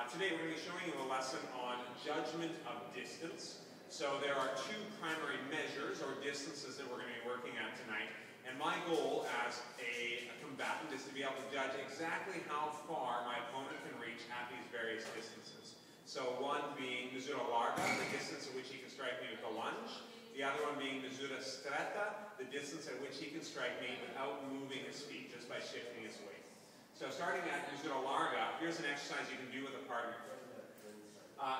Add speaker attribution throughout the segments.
Speaker 1: Today we're going to be showing you a lesson on judgment of distance. So there are two primary measures or distances that we're going to be working at tonight. And my goal as a combatant is to be able to judge exactly how far my opponent can reach at these various distances. So one being misura larga, the distance at which he can strike me with a lunge. The other one being misura stretta, the distance at which he can strike me without moving his feet, just by shifting his weight. So starting at misura larga, here's an exercise you can do with a partner.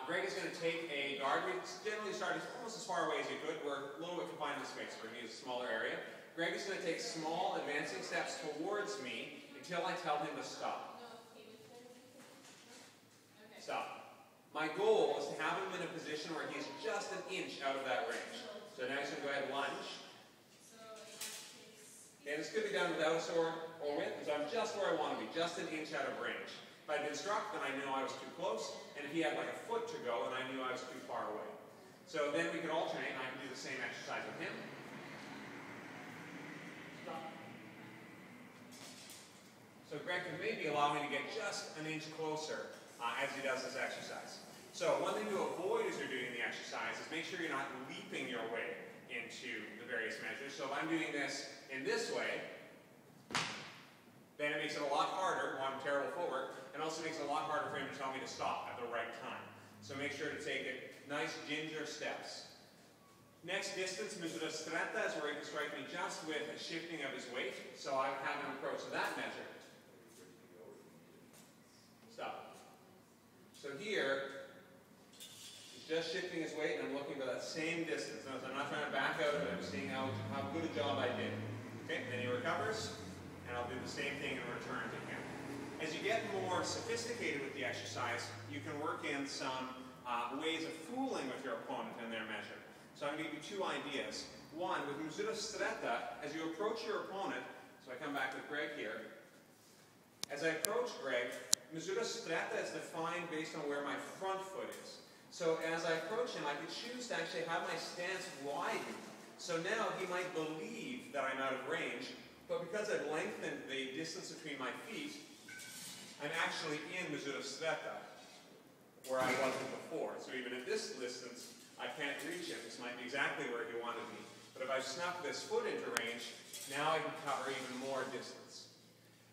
Speaker 1: Greg is going to take a guard. We generally start almost as far away as you could. We're a little bit confined in space. We're going to use a smaller area. Greg is going to take small advancing steps towards me until I tell him to stop. Stop. My goal is to have him in a position where he's just an inch out of that range. So now he's going to go ahead and lunge. And this could be done without a sword or with, so I'm just where I want to be, just an inch out of range. If I'd been struck, then I knew I was too close, and if he had like a foot to go, then I knew I was too far away. So then we could alternate, and I can do the same exercise with him. Stop. So Greg can maybe allow me to get just an inch closer as he does this exercise. So one thing to avoid as you're doing the exercise is make sure you're not leaping your way into the various measures. So if I'm doing this in this way, then it makes it a lot harder, one, terrible footwork, and also makes it a lot harder for him to tell me to stop at the right time. So make sure to take it nice ginger steps. Next distance, misura stretta, is where he can strike me just with a shifting of his weight. So I would have him approach that measure. Stop. So here, he's just shifting his weight, and I'm looking for that same distance. Notice I'm not trying to back out of it, I'm seeing how good a job I did. Okay, then he recovers, and I'll do the same thing in return to him. As you get more sophisticated with the exercise, you can work in some ways of fooling with your opponent in their measure. So I'm going to give you two ideas. One, with misura stretta, as you approach your opponent, so I come back with Greg here. As I approach Greg, misura stretta is defined based on where my front foot is. So as I approach him, I could choose to actually have my stance widen. So now he might believe that I'm out of range, but because I've lengthened the distance between my feet, I'm actually in misura stretta, where I wasn't before. So even at this distance, I can't reach him. This might be exactly where he wanted me. But if I've snuck this foot into range, now I can cover even more distance.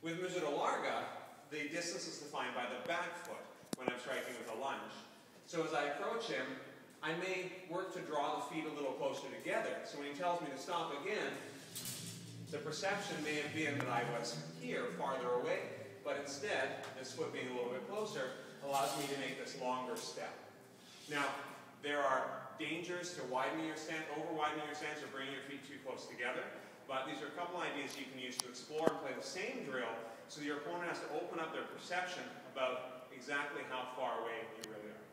Speaker 1: With misura larga, the distance is defined by the back foot when I'm striking with a lunge. So as I approach him, I may work to draw the feet a little closer together. So when he tells me to stop again, the perception may have been that I was here, farther away, but instead, this foot being a little bit closer allows me to make this longer step. Now, there are dangers to widening your stance, over-widening your stance, or bringing your feet too close together, but these are a couple ideas you can use to explore and play the same drill so that your opponent has to open up their perception about exactly how far away you really are.